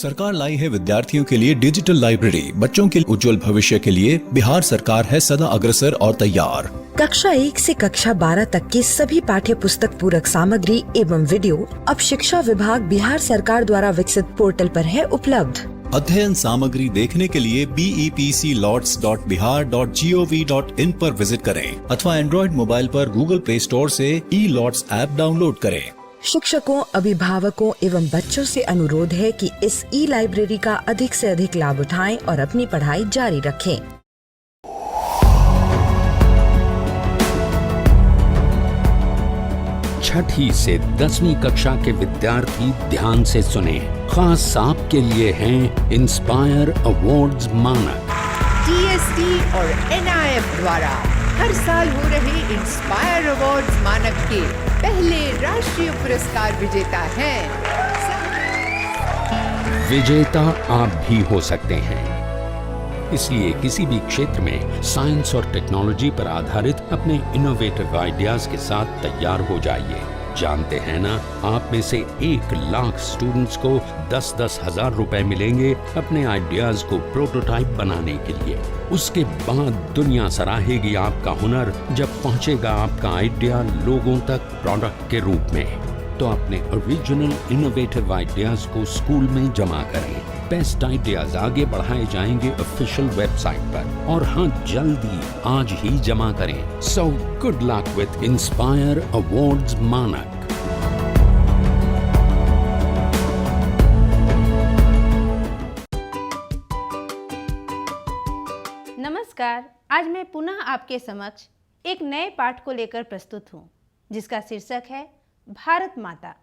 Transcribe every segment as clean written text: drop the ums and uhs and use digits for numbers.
सरकार लाई है विद्यार्थियों के लिए डिजिटल लाइब्रेरी। बच्चों के उज्जवल भविष्य के लिए बिहार सरकार है सदा अग्रसर और तैयार। कक्षा 1 से कक्षा 12 तक की सभी पाठ्य पुस्तक पूरक सामग्री एवं वीडियो अब शिक्षा विभाग बिहार सरकार द्वारा विकसित पोर्टल पर है उपलब्ध। अध्ययन सामग्री देखने के लिए BEPCLots.bihar.gov.in पर विजिट करें अथवा एंड्रॉइड मोबाइल पर गूगल प्ले स्टोर से E-Lots ऐप डाउनलोड करें। शिक्षकों, अभिभावकों एवं बच्चों से अनुरोध है कि इस ई-लाइब्रेरी का अधिक से अधिक लाभ उठाएं और अपनी पढ़ाई जारी रखें। छठी से 10वीं कक्षा के विद्यार्थी ध्यान से सुने। खास आपके लिए हैं इंस्पायर अवार्ड्स मानक। TST और NIF द्वारा हर साल हो रहे इंस्पायर अवार्ड्स मानक के पहले राष्ट्रीय पुरस्कार विजेता हैं। विजेता आप भी हो सकते हैं। इसलिए किसी भी क्षेत्र में साइंस और टेक्नोलॉजी पर आधारित अपने इनोवेटिव आइडियाज के साथ तैयार हो जाइए। जानते हैं ना, आप में से 1 लाख स्टूडेंट्स को 10-10 हजार रुपए मिलेंगे अपने आइडियाज को प्रोटोटाइप बनाने के लिए। उसके बाद दुनिया सराहेगी आपका हुनर जब पहुंचेगा आपका आइडिया लोगों तक प्रोडक्ट के रूप में। तो अपने ओरिजिनल इनोवेटिव आइडियाज को स्कूल में जमा करें। बेस्ट आइडियाज आगे बढ़ाए जाएंगे ऑफिशियल वेबसाइट पर। और हाँ, जल्दी आज ही जमा करें। So good luck with inspire awards मानक। नमस्कार, आज मैं पुनः आपके समक्ष एक नए पाठ को लेकर प्रस्तुत हूँ, जिसका शीर्षक है भारत माता।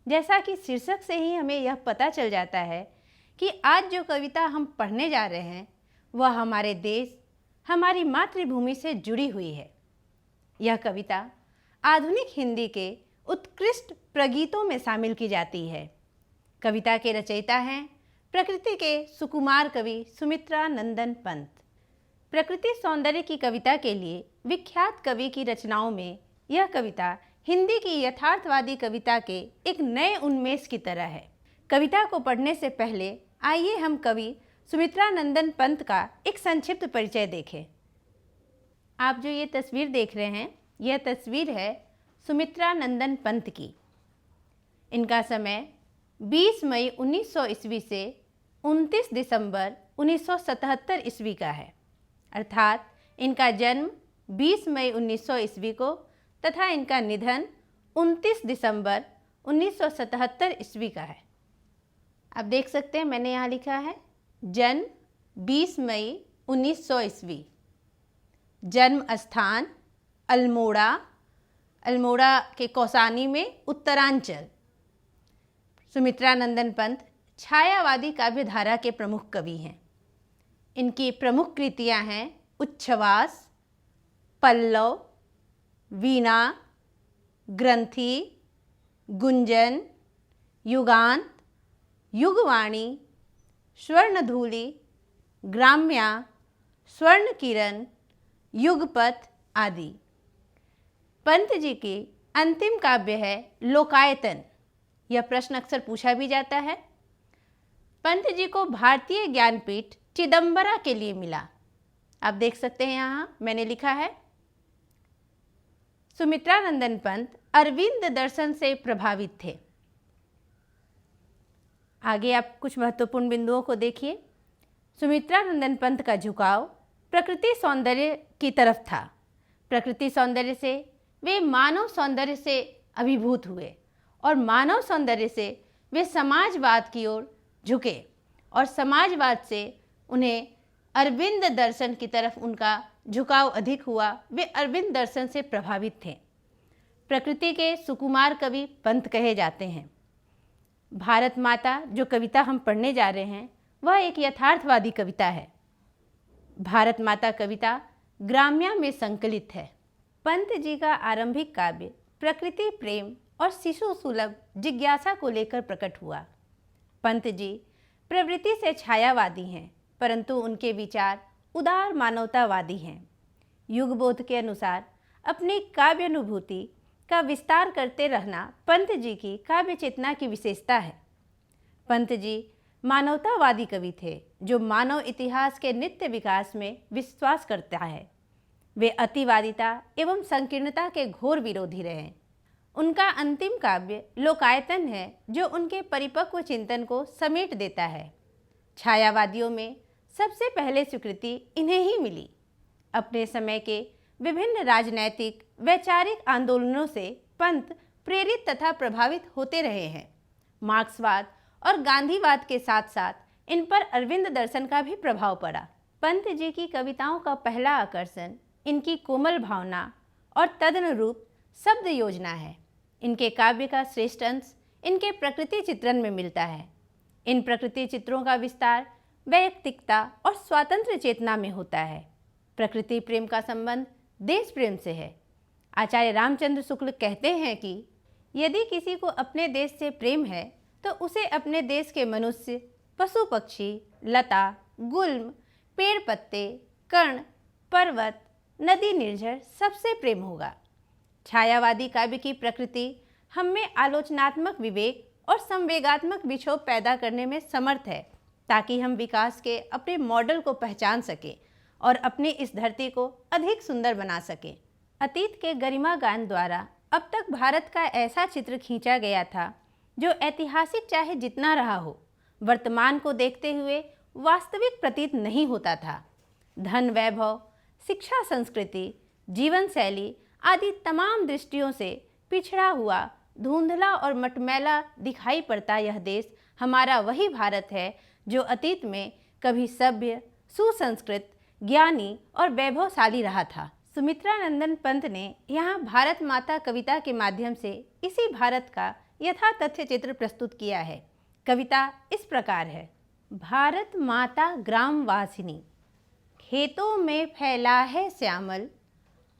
जैसा कि शीर्षक से ही हमें यह पता चल जाता है कि आज जो कविता हम पढ़ने जा रहे हैं वह हमारे देश, हमारी मातृभूमि से जुड़ी हुई है। यह कविता आधुनिक हिंदी के उत्कृष्ट प्रगीतों में शामिल की जाती है। कविता के रचयिता हैं प्रकृति के सुकुमार कवि सुमित्रा नंदन पंत। प्रकृति सौंदर्य की कविता के लिए विख्यात कवि की रचनाओं में यह कविता हिंदी की यथार्थवादी कविता के एक नए उन्मेष की तरह है। कविता को पढ़ने से पहले आइए हम कवि सुमित्रा नंदन पंत का एक संक्षिप्त परिचय देखें। आप जो ये तस्वीर देख रहे हैं, यह तस्वीर है सुमित्रा नंदन पंत की। इनका समय 20 मई 1900 ईस्वी से 29 दिसंबर 1977 ईस्वी का है, अर्थात इनका जन्म 20 मई 1900 ईस्वी को तथा इनका निधन 29 दिसंबर 1977 ईस्वी का है। आप देख सकते हैं, मैंने यहाँ लिखा है जन्म 20 मई 1900 ईस्वी। जन्म स्थान अल्मोड़ा, अल्मोड़ा के कौसानी में उत्तरांचल। सुमित्रा नंदन पंत छायावादी काव्यधारा के प्रमुख कवि हैं। इनकी प्रमुख कृतियाँ हैं उच्छ्वास, पल्लव, वीणा, ग्रंथि, गुंजन, युगांत, युगवाणी, स्वर्णधूलि, ग्राम्या, स्वर्ण किरण, युगपथ आदि। पंत जी की अंतिम काव्य है लोकायतन। यह प्रश्न अक्सर पूछा भी जाता है। पंत जी को भारतीय ज्ञानपीठ चिदम्बरा के लिए मिला। आप देख सकते हैं, यहाँ मैंने लिखा है सुमित्रा नंदन पंत अरविंद दर्शन से प्रभावित थे। आगे आप कुछ महत्वपूर्ण बिंदुओं को देखिए। सुमित्रा नंदन पंत का झुकाव प्रकृति सौंदर्य की तरफ था। प्रकृति सौंदर्य से वे मानव सौंदर्य से अभिभूत हुए और मानव सौंदर्य से वे समाजवाद की ओर झुके और समाजवाद से उन्हें अरविंद दर्शन की तरफ उनका झुकाव अधिक हुआ। वे अरविंद दर्शन से प्रभावित थे। प्रकृति के सुकुमार कवि पंत कहे जाते हैं। भारत माता जो कविता हम पढ़ने जा रहे हैं वह एक यथार्थवादी कविता है। भारत माता कविता ग्राम्या में संकलित है। पंत जी का आरंभिक काव्य प्रकृति प्रेम और शिशु सुलभ जिज्ञासा को लेकर प्रकट हुआ। पंत जी प्रवृत्ति से छायावादी हैं, परंतु उनके विचार उदार मानवतावादी हैं। युगबोध के अनुसार अपनी काव्यानुभूति का विस्तार करते रहना पंत जी की काव्य चेतना की विशेषता है। पंत जी मानवतावादी कवि थे जो मानव इतिहास के नित्य विकास में विश्वास करता है। वे अतिवादिता एवं संकीर्णता के घोर विरोधी रहे। उनका अंतिम काव्य लोकायतन है जो उनके परिपक्व चिंतन को समेट देता है। छायावादियों में सबसे पहले स्वीकृति इन्हें ही मिली। अपने समय के विभिन्न राजनैतिक वैचारिक आंदोलनों से पंत प्रेरित तथा प्रभावित होते रहे हैं। मार्क्सवाद और गांधीवाद के साथ साथ इन पर अरविंद दर्शन का भी प्रभाव पड़ा। पंत जी की कविताओं का पहला आकर्षण इनकी कोमल भावना और तदनुरूप शब्द योजना है। इनके काव्य का श्रेष्ठ अंश इनके प्रकृति चित्रण में मिलता है। इन प्रकृति चित्रों का विस्तार वैयक्तिकता और स्वातंत्र्य चेतना में होता है। प्रकृति प्रेम का संबंध देश प्रेम से है। आचार्य रामचंद्र शुक्ल कहते हैं कि यदि किसी को अपने देश से प्रेम है तो उसे अपने देश के मनुष्य, पशु पक्षी, लता, गुल्म, पेड़ पत्ते, कर्ण, पर्वत, नदी, निर्झर सबसे प्रेम होगा। छायावादी काव्य की प्रकृति हम में आलोचनात्मक विवेक और संवेगात्मक विक्षोभ पैदा करने में समर्थ है ताकि हम विकास के अपने मॉडल को पहचान सकें और अपनी इस धरती को अधिक सुंदर बना सकें। अतीत के गरिमा गान द्वारा अब तक भारत का ऐसा चित्र खींचा गया था जो ऐतिहासिक चाहे जितना रहा हो, वर्तमान को देखते हुए वास्तविक प्रतीत नहीं होता था। धन, वैभव, शिक्षा, संस्कृति, जीवन शैली आदि तमाम दृष्टियों से पिछड़ा हुआ, धुंधला और मटमैला दिखाई पड़ता यह देश हमारा वही भारत है जो अतीत में कभी सभ्य, सुसंस्कृत, ज्ञानी और वैभवशाली रहा था। सुमित्रा नंदन पंत ने यहाँ भारत माता कविता के माध्यम से इसी भारत का यथातथ्य चित्र प्रस्तुत किया है। कविता इस प्रकार है। भारत माता ग्राम वासिनी, खेतों में फैला है श्यामल,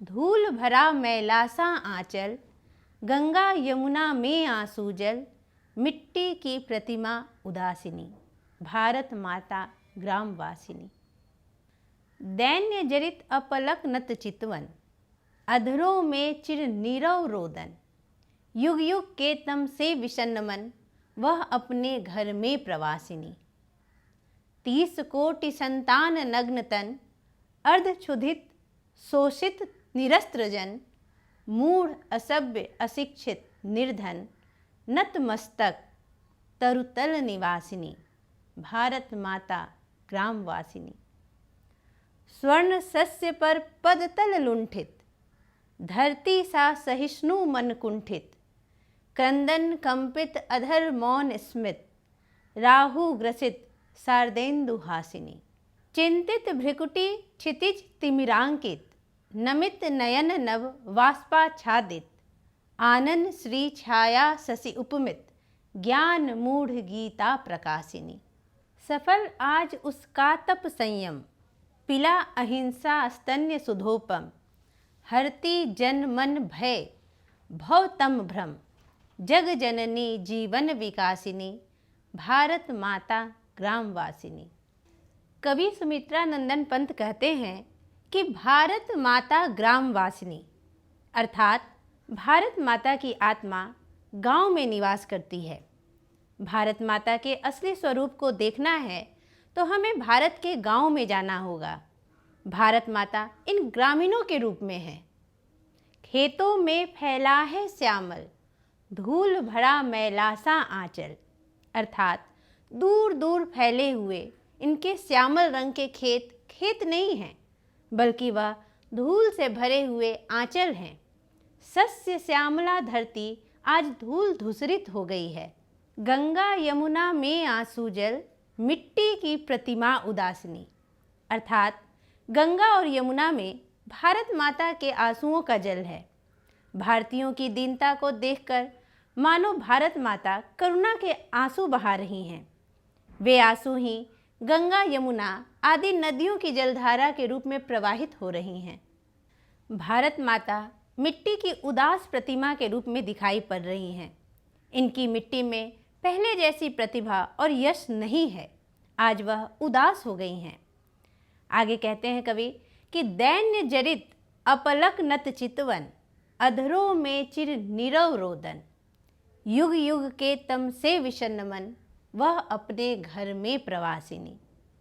धूल भरा मैला सा आंचल, गंगा यमुना में आंसू जल, मिट्टी की प्रतिमा उदासिनी। भारत माता ग्राम वासिनी। दैन्य जरित अपलक नत चितवन, अधरों में चिर नीरव रोदन, युग युग के तम से विषन्न मन, वह अपने घर में प्रवासिनी। 30 कोटि संतान नग्न तन, अर्धक्षुधित शोषित निरस्त्र जन, मूढ़ असभ्य अशिक्षित निर्धन, नतमस्तक तरुतल निवासिनी। भारत माता ग्राम वासिनी। स्वर्ण सस्य पर पदतल लुंठित, धरती सा सहिष्णु मन कुंठित, क्रंदन कंपित अधर मौन स्मित, राहु ग्रसित शारदेन्दु हासिनी। चिंतित भ्रिकुटी क्षितिज तिमिरांकित, नमित नयन नव वाष्पाच्छादित, आनंद श्री छाया शशि उपमित, ज्ञान मूढ़ गीता प्रकाशिनी। सफल आज उसका तप संयम, पिला अहिंसा स्तन्य सुधोपम, हरती जन मन भय भवतम भ्रम, जग जननी जीवन विकासिनी। भारत माता ग्राम वासिनी। कवि सुमित्रा नंदन पंत कहते हैं कि भारत माता ग्राम वासिनी अर्थात भारत माता की आत्मा गांव में निवास करती है। भारत माता के असली स्वरूप को देखना है तो हमें भारत के गांव में जाना होगा। भारत माता इन ग्रामीणों के रूप में है। खेतों में फैला है श्यामल, धूल भरा मैला सा आंचल अर्थात दूर दूर फैले हुए इनके श्यामल रंग के खेत खेत नहीं हैं, बल्कि वह धूल से भरे हुए आंचल हैं। सस्य श्यामला धरती आज धूल धूसरित हो गई है। गंगा यमुना में आंसू जल, मिट्टी की प्रतिमा उदासिनी अर्थात गंगा और यमुना में भारत माता के आंसुओं का जल है। भारतीयों की दीनता को देखकर मानो भारत माता करुणा के आंसू बहा रही हैं। वे आंसू ही गंगा, यमुना आदि नदियों की जलधारा के रूप में प्रवाहित हो रही हैं। भारत माता मिट्टी की उदास प्रतिमा के रूप में दिखाई पड़ रही हैं। इनकी मिट्टी में पहले जैसी प्रतिभा और यश नहीं है, आज वह उदास हो गई हैं। आगे कहते हैं कवि कि दैन्य जरित अपलक नत चितवन, अधरों में चिर नीरव रोदन, युग युग के तम से विषन्न मन, वह अपने घर में प्रवासिनी।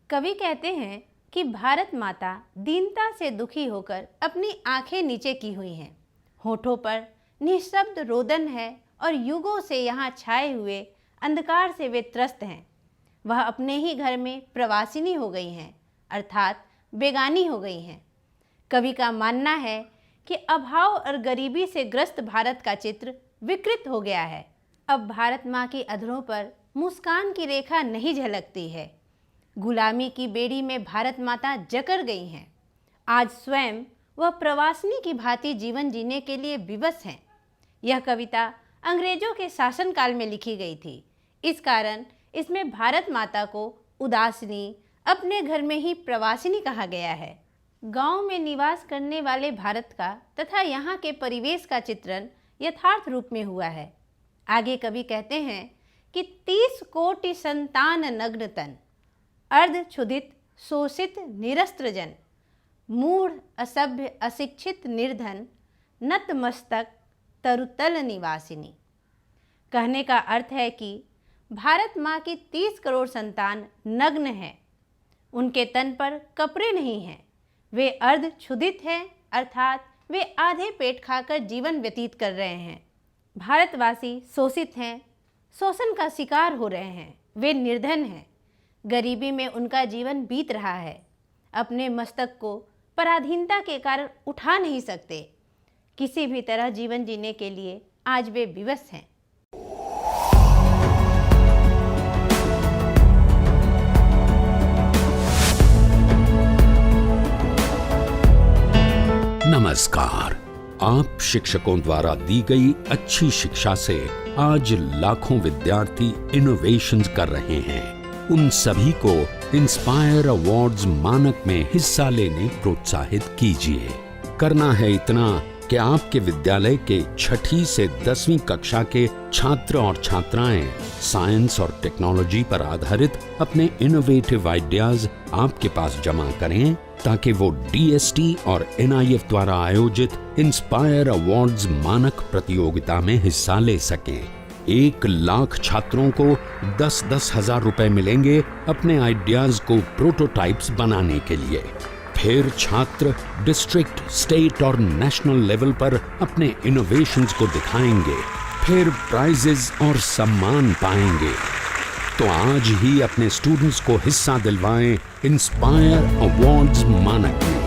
कवि कहते हैं कि भारत माता दीनता से दुखी होकर अपनी आंखें नीचे की हुई हैं। होठों पर निःशब्द रोदन है और युगों से यहाँ छाए हुए अंधकार से वे त्रस्त हैं। वह अपने ही घर में प्रवासिनी हो गई हैं, अर्थात बेगानी हो गई हैं। कवि का मानना है कि अभाव और गरीबी से ग्रस्त भारत का चित्र विकृत हो गया है। अब भारत माँ की अधरों पर मुस्कान की रेखा नहीं झलकती है। गुलामी की बेड़ी में भारत माता जकड़ गई हैं। आज स्वयं वह प्रवासिनी की भांति जीवन जीने के लिए विवश हैं। यह कविता अंग्रेजों के शासनकाल में लिखी गई थी। इस कारण इसमें भारत माता को उदासिनी, अपने घर में ही प्रवासिनी कहा गया है। गांव में निवास करने वाले भारत का तथा यहाँ के परिवेश का चित्रण यथार्थ रूप में हुआ है। आगे कवि कहते हैं कि 30 कोटि संतान नग्न तन, अर्ध क्षुधित शोषित निरस्त्र जन, मूढ़ असभ्य अशिक्षित निर्धन, नतमस्तक तरुतल निवासिनी। कहने का अर्थ है कि भारत माँ की 30 करोड़ संतान नग्न हैं। उनके तन पर कपड़े नहीं हैं। वे अर्ध क्षुधित हैं, अर्थात वे आधे पेट खाकर जीवन व्यतीत कर रहे हैं। भारतवासी शोषित हैं, शोषण का शिकार हो रहे हैं। वे निर्धन हैं, गरीबी में उनका जीवन बीत रहा है। अपने मस्तक को पराधीनता के कारण उठा नहीं सकते। किसी भी तरह जीवन जीने के लिए आज वे विवश हैं। नमस्कार। आप शिक्षकों द्वारा दी गई अच्छी शिक्षा से आज लाखों विद्यार्थी इनोवेशंस कर रहे हैं। उन सभी को इंस्पायर अवार्ड्स मानक में हिस्सा लेने प्रोत्साहित कीजिए। करना है इतना कि आपके विद्यालय के 6ठी से 10वीं कक्षा के छात्र और छात्राएं साइंस और टेक्नोलॉजी पर आधारित अपने इनोवेटिव आइडियाज आपके पास जमा करें, ताकि वो DST और NIF द्वारा आयोजित इंस्पायर अवार्ड्स मानक प्रतियोगिता में हिस्सा ले सकें। 1 लाख छात्रों को 10-10 हजार रुपए मिलेंगे अपने आइडियाज को प्रोटोटाइप्स बनाने के लिए। फिर छात्र डिस्ट्रिक्ट, स्टेट और नेशनल लेवल पर अपने इनोवेशंस को दिखाएंगे। फिर प्राइजेस और सम्मान पाएंगे। तो आज ही अपने स्टूडेंट्स को हिस्सा दिलवाएं इंस्पायर अवार्ड्स मानक में।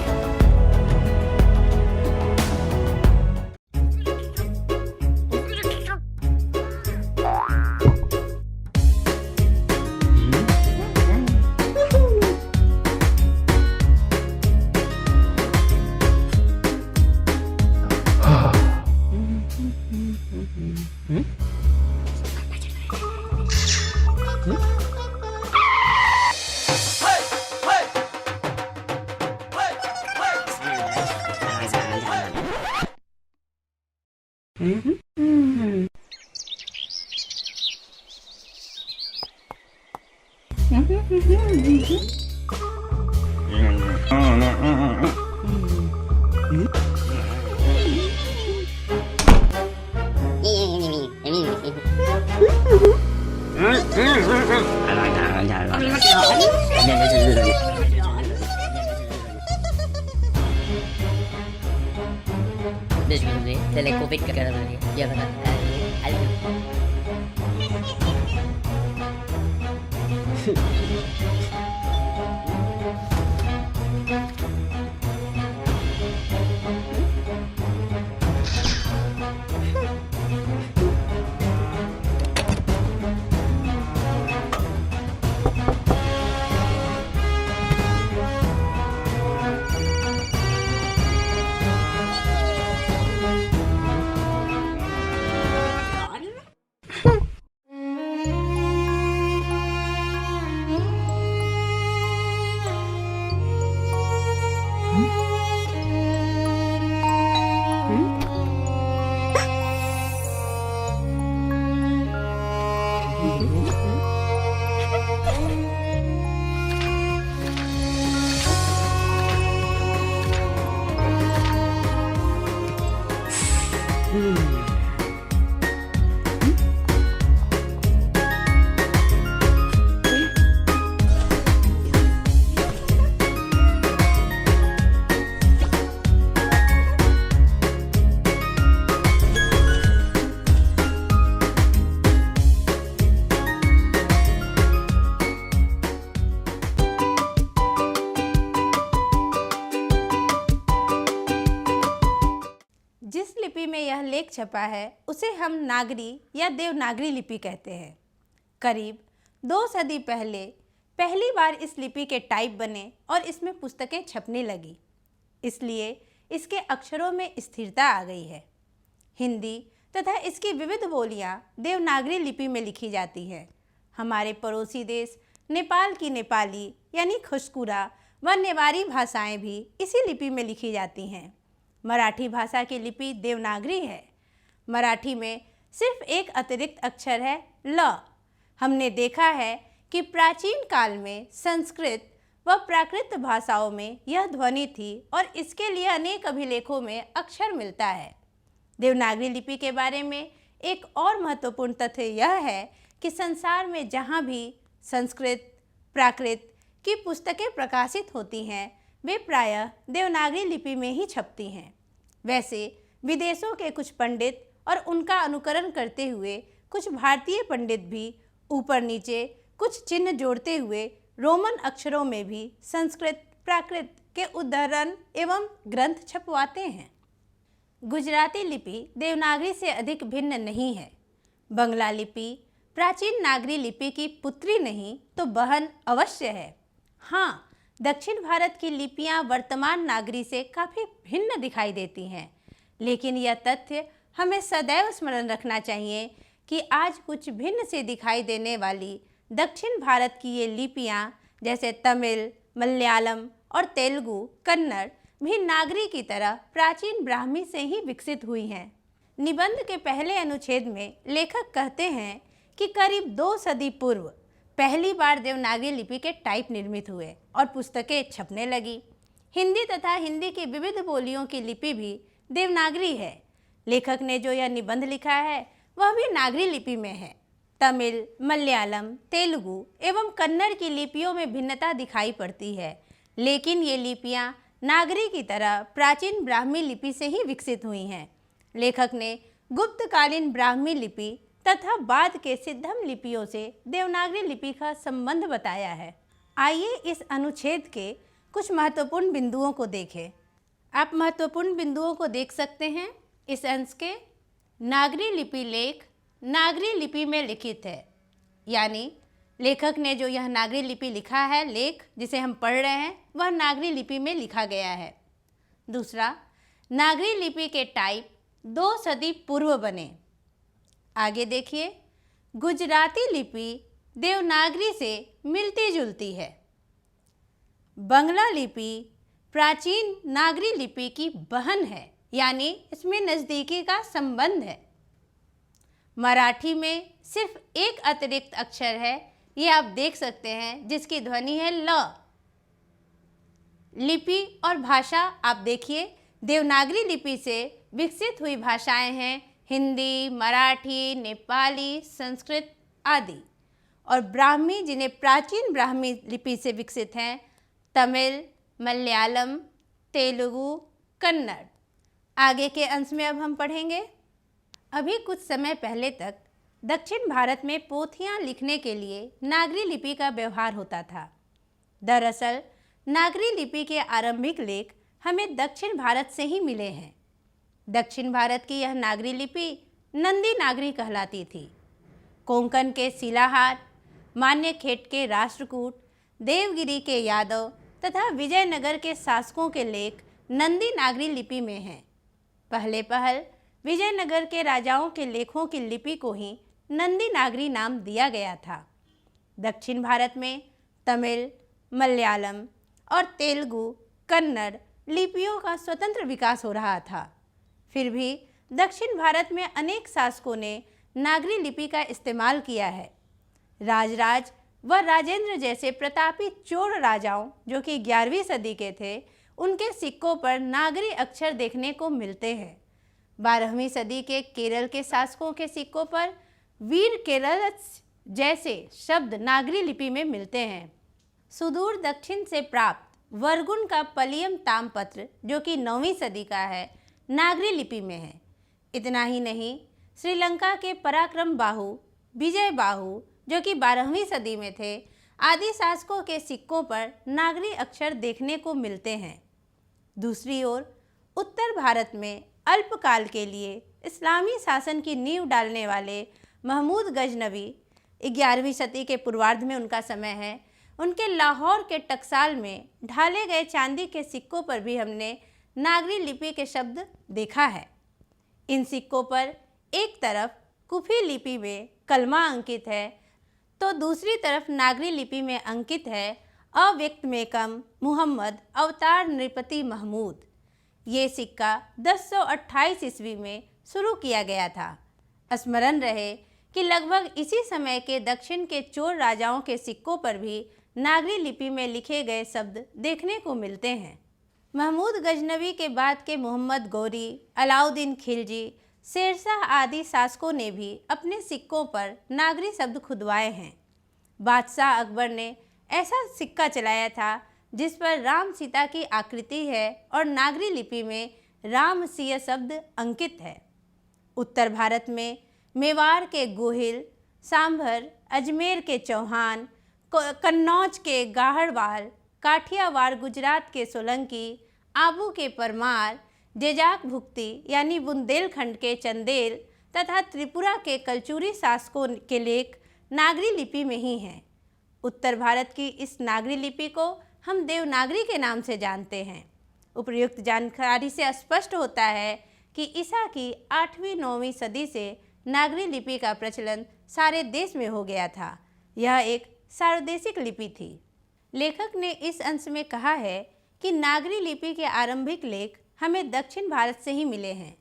Telekovic ka na rin. Yan na. Alam mo. लेख छपा है उसे हम नागरी या देवनागरी लिपि कहते हैं। करीब 2 सदी पहले पहली बार इस लिपि के टाइप बने और इसमें पुस्तकें छपने लगी, इसलिए इसके अक्षरों में स्थिरता आ गई है। हिंदी तथा इसकी विविध बोलियां देवनागरी लिपि में लिखी जाती हैं। हमारे पड़ोसी देश नेपाल की नेपाली यानी खुशकुरा व नेवारी भाषाएं भी इसी लिपि में लिखी जाती हैं। मराठी भाषा की लिपि देवनागरी है। मराठी में सिर्फ एक अतिरिक्त अक्षर है ल। हमने देखा है कि प्राचीन काल में संस्कृत व प्राकृत भाषाओं में यह ध्वनि थी और इसके लिए अनेक अभिलेखों में अक्षर मिलता है। देवनागरी लिपि के बारे में एक और महत्वपूर्ण तथ्य यह है कि संसार में जहाँ भी संस्कृत प्राकृत की पुस्तकें प्रकाशित होती हैं वे प्रायः देवनागरी लिपि में ही छपती हैं। वैसे विदेशों के कुछ पंडित और उनका अनुकरण करते हुए कुछ भारतीय पंडित भी ऊपर नीचे कुछ चिन्ह जोड़ते हुए रोमन अक्षरों में भी संस्कृत प्राकृत के उद्धरण एवं ग्रंथ छपवाते हैं। गुजराती लिपि देवनागरी से अधिक भिन्न नहीं है। बंगला लिपि प्राचीन नागरी लिपि की पुत्री नहीं तो बहन अवश्य है। हाँ, दक्षिण भारत की लिपियां वर्तमान नागरी से काफ़ी भिन्न दिखाई देती हैं, लेकिन यह तथ्य हमें सदैव स्मरण रखना चाहिए कि आज कुछ भिन्न से दिखाई देने वाली दक्षिण भारत की ये लिपियां जैसे तमिल, मलयालम और तेलुगु, कन्नड़ भी नागरी की तरह प्राचीन ब्राह्मी से ही विकसित हुई हैं। निबंध के पहले अनुच्छेद में लेखक कहते हैं कि करीब 2 सदी पूर्व पहली बार देवनागरी लिपि के टाइप निर्मित हुए और पुस्तकें छपने लगी। हिंदी तथा हिंदी की विविध बोलियों की लिपि भी देवनागरी है। लेखक ने जो यह निबंध लिखा है वह भी नागरी लिपि में है। तमिल, मलयालम, तेलुगु एवं कन्नड़ की लिपियों में भिन्नता दिखाई पड़ती है, लेकिन ये लिपियाँ नागरी की तरह प्राचीन ब्राह्मी लिपि से ही विकसित हुई हैं। लेखक ने गुप्तकालीन ब्राह्मी लिपि तथा बाद के सिद्धम लिपियों से देवनागरी लिपि का संबंध बताया है। आइए इस अनुच्छेद के कुछ महत्वपूर्ण बिंदुओं को देखें। आप महत्वपूर्ण बिंदुओं को देख सकते हैं इस अंश के। नागरी लिपि लेख नागरी लिपि में लिखित है, यानी लेखक ने जो यह नागरी लिपि लिखा है, लेख जिसे हम पढ़ रहे हैं, वह नागरी लिपि में लिखा गया है। दूसरा, नागरी लिपि के टाइप 2 सदी पूर्व बने। आगे देखिए, गुजराती लिपि देवनागरी से मिलती जुलती है। बंगला लिपि प्राचीन नागरी लिपि की बहन है, यानी इसमें नज़दीकी का संबंध है। मराठी में सिर्फ एक अतिरिक्त अक्षर है, ये आप देख सकते हैं, जिसकी ध्वनि है ल। लिपि और भाषा आप देखिए, देवनागरी लिपि से विकसित हुई भाषाएं हैं हिंदी, मराठी, नेपाली, संस्कृत आदि, और ब्राह्मी जिन्हें प्राचीन ब्राह्मी लिपि से विकसित हैं तमिल, मलयालम, तेलुगु, कन्नड़। आगे के अंश में अब हम पढ़ेंगे। अभी कुछ समय पहले तक दक्षिण भारत में पोथियां लिखने के लिए नागरी लिपि का व्यवहार होता था। दरअसल नागरी लिपि के आरंभिक लेख हमें दक्षिण भारत से ही मिले हैं। दक्षिण भारत की यह नागरी लिपि नंदी नागरी कहलाती थी। कोंकण के शिलाहार, मान्यखेट के राष्ट्रकूट, देवगिरी के यादव तथा विजयनगर के शासकों के लेख नंदी नागरी लिपि में हैं। पहले पहल विजयनगर के राजाओं के लेखों की लिपि को ही नंदी नागरी नाम दिया गया था। दक्षिण भारत में तमिल, मलयालम और तेलुगु, कन्नड़ लिपियों का स्वतंत्र विकास हो रहा था। फिर भी दक्षिण भारत में अनेक शासकों ने नागरी लिपि का इस्तेमाल किया है। राजराज व राजेंद्र जैसे प्रतापी चोर राजाओं, जो कि 11वीं सदी के थे, उनके सिक्कों पर नागरी अक्षर देखने को मिलते हैं। 12वीं सदी के केरल के शासकों के सिक्कों पर वीर केरल जैसे शब्द नागरी लिपि में मिलते हैं। सुदूर दक्षिण से प्राप्त वर्गुण का पलियम तामपत्र, जो कि 9वीं सदी का है, नागरी लिपि में है। इतना ही नहीं, श्रीलंका के पराक्रम बाहु, विजय बाहु, जो कि 12वीं सदी में थे, आदि शासकों के सिक्कों पर नागरी अक्षर देखने को मिलते हैं। दूसरी ओर उत्तर भारत में अल्पकाल के लिए इस्लामी शासन की नींव डालने वाले महमूद गजनवी, 11वीं सदी के पूर्वार्ध में उनका समय है, उनके लाहौर के टकसाल में ढाले गए चांदी के सिक्कों पर भी हमने नागरी लिपि के शब्द देखा है। इन सिक्कों पर एक तरफ कुफी लिपि में कलमा अंकित है तो दूसरी तरफ नागरी लिपि में अंकित है अव्यक्त में कम मुहम्मद अवतार नृपति महमूद। ये सिक्का 1028 ईस्वी में शुरू किया गया था। स्मरण रहे कि लगभग इसी समय के दक्षिण के चोर राजाओं के सिक्कों पर भी नागरी लिपि में लिखे गए शब्द देखने को मिलते हैं। महमूद गजनवी के बाद के मोहम्मद गौरी, अलाउद्दीन खिलजी, शेरशाह आदि शासकों ने भी अपने सिक्कों पर नागरी शब्द खुदवाए हैं। बादशाह अकबर ने ऐसा सिक्का चलाया था जिस पर राम सीता की आकृति है और नागरी लिपि में रामसीय शब्द अंकित है। उत्तर भारत में मेवाड़ के गोहिल, सांभर, अजमेर के चौहान, कन्नौज के गाहड़वाल, काठियावाड़ गुजरात के सोलंकी, आबू के परमार, जेजाक भुक्ति यानी बुंदेलखंड के चंदेल तथा त्रिपुरा के कलचुरी शासकों के लेख नागरी लिपि में ही हैं। उत्तर भारत की इस नागरी लिपि को हम देवनागरी के नाम से जानते हैं। उपर्युक्त जानकारी से स्पष्ट होता है कि ईसा की 8वीं-9वीं सदी से नागरी लिपि का प्रचलन सारे देश में हो गया था। यह एक सार्वदेशिक लिपि थी। लेखक ने इस अंश में कहा है कि नागरी लिपि के आरंभिक लेख हमें दक्षिण भारत से ही मिले हैं।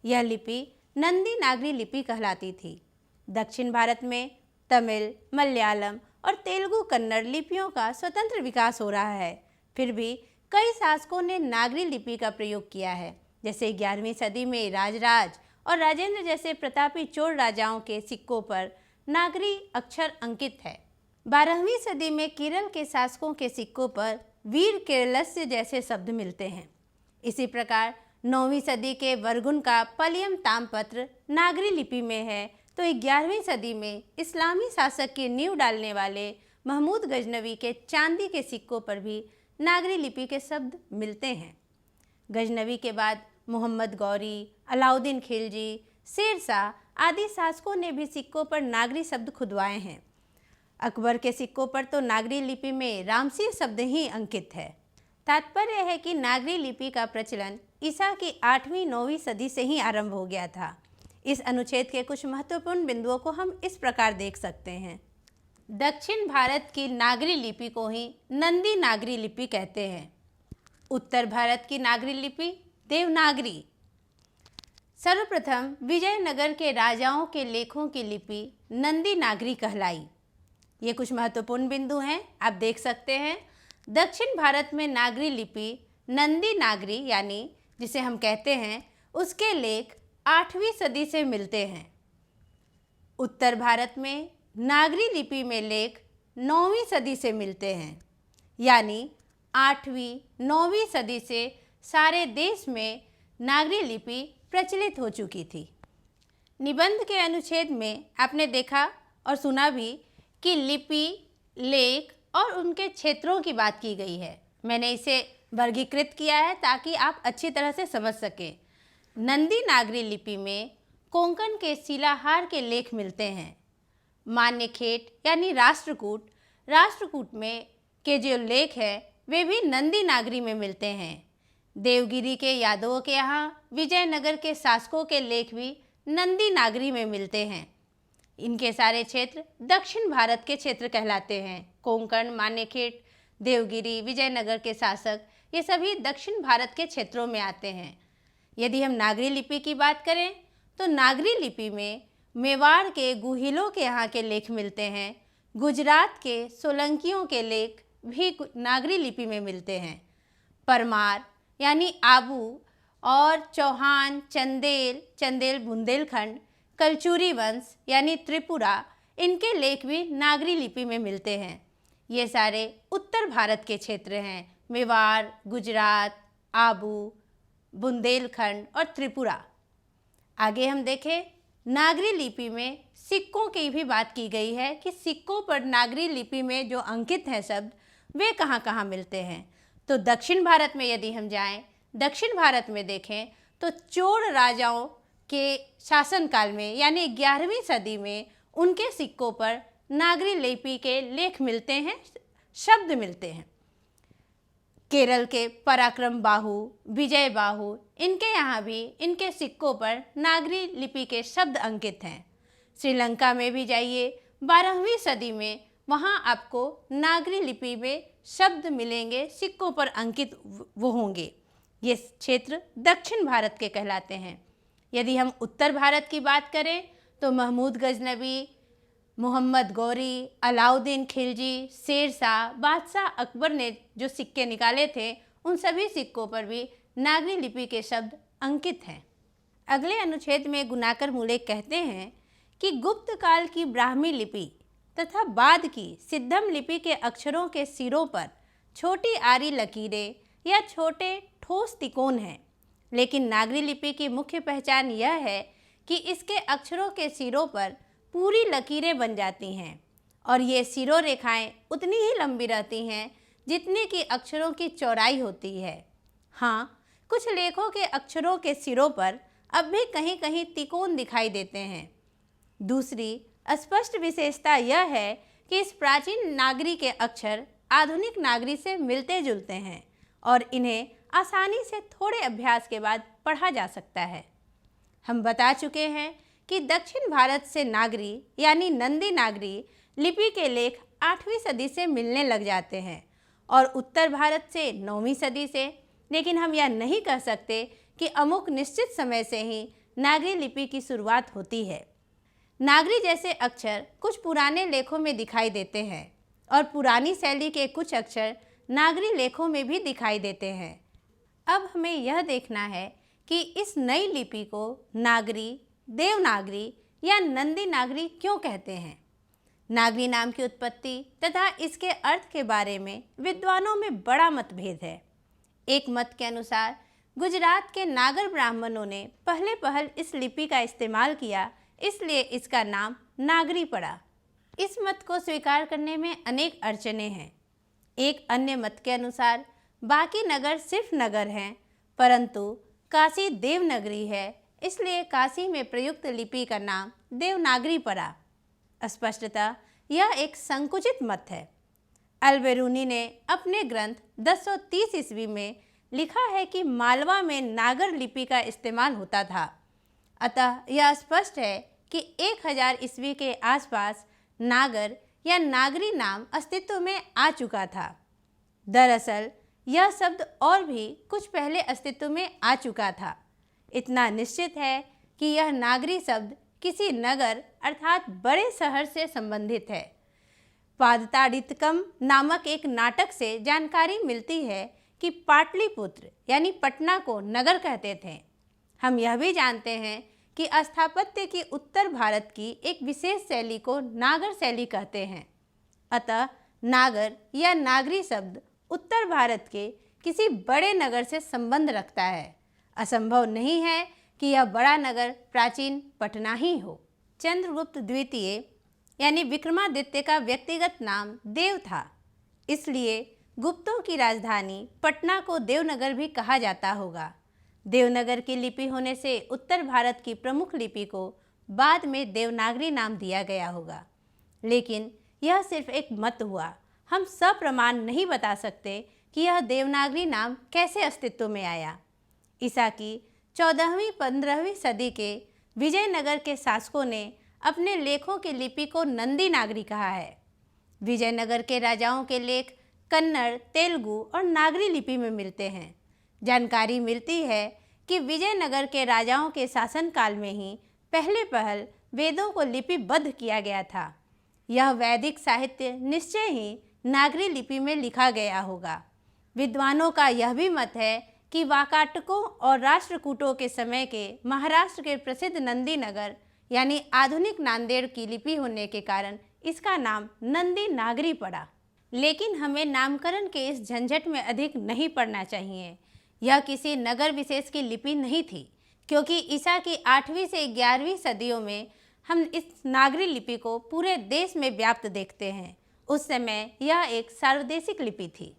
यह लिपि नंदी नागरी लिपि कहलाती थी। दक्षिण भारत में तमिल, मलयालम और तेलुगु कन्नड़ लिपियों का स्वतंत्र विकास हो रहा है। फिर भी कई शासकों ने नागरी लिपि का प्रयोग किया है, जैसे 11वीं सदी में राजराज और राजेंद्र जैसे प्रतापी चोल राजाओं के सिक्कों पर नागरी अक्षर अंकित है। 12वीं सदी में केरल के शासकों के सिक्कों पर वीर केरलस्य जैसे शब्द मिलते हैं। इसी प्रकार 9वीं सदी के वर्गुन का पलियम तामपत्र नागरी लिपि में है, तो 11वीं सदी में इस्लामी शासक की नींव डालने वाले महमूद गजनवी के चांदी के सिक्कों पर भी नागरी लिपि के शब्द मिलते हैं। गजनवी के बाद मोहम्मद गौरी, अलाउद्दीन खिलजी, शेरशाह आदि शासकों ने भी सिक्कों पर नागरी शब्द खुदवाए हैं। अकबर के सिक्कों पर तो नागरी लिपि में रामसी शब्द ही अंकित है। तात्पर्य है कि नागरी लिपि का प्रचलन ईसा की 8वीं-9वीं सदी से ही आरंभ हो गया था। इस अनुच्छेद के कुछ महत्वपूर्ण बिंदुओं को हम इस प्रकार देख सकते हैं। दक्षिण भारत की नागरी लिपि को ही नंदी नागरी लिपि कहते हैं। उत्तर भारत की नागरी लिपि देवनागरी। सर्वप्रथम विजयनगर के राजाओं के लेखों की लिपि नंदी नागरी कहलाई। ये कुछ महत्वपूर्ण बिंदु हैं, आप देख सकते हैं। दक्षिण भारत में नागरी लिपि नंदी नागरी यानी जिसे हम कहते हैं, उसके लेख 8वीं सदी से मिलते हैं। उत्तर भारत में नागरी लिपि में लेख 9वीं सदी से मिलते हैं, यानी 8वीं-9वीं सदी से सारे देश में नागरी लिपि प्रचलित हो चुकी थी। निबंध के अनुच्छेद में आपने देखा और सुना भी कि लिपि, लेख और उनके क्षेत्रों की बात की गई है। मैंने इसे वर्गीकृत किया है ताकि आप अच्छी तरह से समझ सकें। नंदी नागरी लिपि में कोंकण के शिलाहार के लेख मिलते हैं। मान्यखेट यानी राष्ट्रकूट में के जो लेख है वे भी नंदी नागरी में मिलते हैं। देवगिरी के यादवों के यहाँ विजयनगर के शासकों के लेख भी नंदी नागरी में मिलते हैं। इनके सारे क्षेत्र दक्षिण भारत के क्षेत्र कहलाते हैं। कोंकण, मान्यखेट, देवगिरी, विजयनगर के शासक, ये सभी दक्षिण भारत के क्षेत्रों में आते हैं। यदि हम नागरी लिपि की बात करें तो नागरी लिपि में मेवाड़ के गुहिलों के यहाँ के लेख मिलते हैं। गुजरात के सोलंकियों के लेख भी नागरी लिपि में मिलते हैं। परमार यानी आबू और चौहान, चंदेल बुंदेलखंड, कलचुरी वंश यानी त्रिपुरा, इनके लेख भी नागरी लिपि में मिलते हैं। ये सारे उत्तर भारत के क्षेत्र हैं। मेवाड़, गुजरात, आबू, बुंदेलखंड और त्रिपुरा। आगे हम देखें, नागरी लिपि में सिक्कों की भी बात की गई है कि सिक्कों पर नागरी लिपि में जो अंकित हैं शब्द वे कहाँ कहाँ मिलते हैं। तो दक्षिण भारत में यदि हम जाएं, दक्षिण भारत में देखें तो चोल राजाओं के शासनकाल में यानी 11वीं सदी में उनके सिक्कों पर नागरी लिपि के लेख मिलते हैं, शब्द मिलते हैं। केरल के पराक्रम बाहु, विजय बाहु, इनके यहाँ भी इनके सिक्कों पर नागरी लिपि के शब्द अंकित हैं। श्रीलंका में भी जाइए 12वीं सदी में, वहाँ आपको नागरी लिपि में शब्द मिलेंगे, सिक्कों पर अंकित वो होंगे। ये क्षेत्र दक्षिण भारत के कहलाते हैं। यदि हम उत्तर भारत की बात करें तो महमूद गजनबी, मोहम्मद गौरी, अलाउद्दीन खिलजी, शेरशाह, बादशाह अकबर ने जो सिक्के निकाले थे, उन सभी सिक्कों पर भी नागरी लिपि के शब्द अंकित हैं। अगले अनुच्छेद में गुनाकर मूले कहते हैं कि गुप्त काल की ब्राह्मी लिपि तथा बाद की सिद्धम लिपि के अक्षरों के सिरों पर छोटी आरी लकीरें या छोटे ठोस तिकोन हैं, लेकिन नागरी लिपि की मुख्य पहचान यह है कि इसके अक्षरों के सिरों पर पूरी लकीरें बन जाती हैं और ये सिरों रेखाएं उतनी ही लंबी रहती हैं जितनी कि अक्षरों की चौड़ाई होती है। हाँ, कुछ लेखों के अक्षरों के सिरों पर अब भी कहीं कहीं तिकोन दिखाई देते हैं। दूसरी स्पष्ट विशेषता यह है कि इस प्राचीन नागरी के अक्षर आधुनिक नागरी से मिलते जुलते हैं और इन्हें आसानी से थोड़े अभ्यास के बाद पढ़ा जा सकता है। हम बता चुके हैं कि दक्षिण भारत से नागरी यानी नंदी नागरी लिपि के लेख 8वीं सदी से मिलने लग जाते हैं और उत्तर भारत से 9वीं सदी से, लेकिन हम यह नहीं कह सकते कि अमुक निश्चित समय से ही नागरी लिपि की शुरुआत होती है। नागरी जैसे अक्षर कुछ पुराने लेखों में दिखाई देते हैं और पुरानी शैली के कुछ अक्षर नागरी लेखों में भी दिखाई देते हैं। अब हमें यह देखना है कि इस नई लिपि को नागरी, देवनागरी या नंदी नागरी क्यों कहते हैं। नागरी नाम की उत्पत्ति तथा इसके अर्थ के बारे में विद्वानों में बड़ा मतभेद है। एक मत के अनुसार गुजरात के नागर ब्राह्मणों ने पहल इस लिपि का इस्तेमाल किया, इसलिए इसका नाम नागरी पड़ा। इस मत को स्वीकार करने में अनेक अड़चनें हैं। एक अन्य मत के अनुसार बाकी नगर सिर्फ नगर हैं, परंतु काशी देवनगरी है, इसलिए काशी में प्रयुक्त लिपि का नाम देवनागरी पड़ा। स्पष्टतः यह एक संकुचित मत है। अल-बेरूनी ने अपने ग्रंथ 1030 ईस्वी में लिखा है कि मालवा में नागर लिपि का इस्तेमाल होता था, अतः यह स्पष्ट है कि 1000 ईस्वी के आसपास नागर या नागरी नाम अस्तित्व में आ चुका था। दरअसल यह शब्द और भी कुछ पहले अस्तित्व में आ चुका था। इतना निश्चित है कि यह नागरी शब्द किसी नगर अर्थात बड़े शहर से संबंधित है। पादताड़ितकम नामक एक नाटक से जानकारी मिलती है कि पाटलिपुत्र यानी पटना को नगर कहते थे। हम यह भी जानते हैं कि स्थापत्य की उत्तर भारत की एक विशेष शैली को नागर शैली कहते हैं। अतः नागर या नागरी शब्द उत्तर भारत के किसी बड़े नगर से संबंध रखता है। असंभव नहीं है कि यह बड़ा नगर प्राचीन पटना ही हो। चंद्रगुप्त द्वितीय यानी विक्रमादित्य का व्यक्तिगत नाम देव था, इसलिए गुप्तों की राजधानी पटना को देवनगर भी कहा जाता होगा। देवनगर की लिपि होने से उत्तर भारत की प्रमुख लिपि को बाद में देवनागरी नाम दिया गया होगा, लेकिन यह सिर्फ एक मत हुआ। हम सप्रमाण नहीं बता सकते कि यह देवनागरी नाम कैसे अस्तित्व में आया। ईसा की 14वीं-15वीं सदी के विजयनगर के शासकों ने अपने लेखों की लिपि को नंदी नागरी कहा है। विजयनगर के राजाओं के लेख कन्नड़, तेलुगु और नागरी लिपि में मिलते हैं। जानकारी मिलती है कि विजयनगर के राजाओं के शासनकाल में ही पहल वेदों को लिपिबद्ध किया गया था। यह वैदिक साहित्य निश्चय ही नागरी लिपि में लिखा गया होगा। विद्वानों का यह भी मत है कि वाकाटकों और राष्ट्रकूटों के समय के महाराष्ट्र के प्रसिद्ध नंदी नगर यानी आधुनिक नांदेड़ की लिपि होने के कारण इसका नाम नंदी नागरी पड़ा। लेकिन हमें नामकरण के इस झंझट में अधिक नहीं पड़ना चाहिए। यह किसी नगर विशेष की लिपि नहीं थी, क्योंकि ईसा की 8वीं से 11वीं सदियों में हम इस नागरी लिपि को पूरे देश में व्याप्त देखते हैं। उस समय यह एक सार्वदेशिक लिपि थी।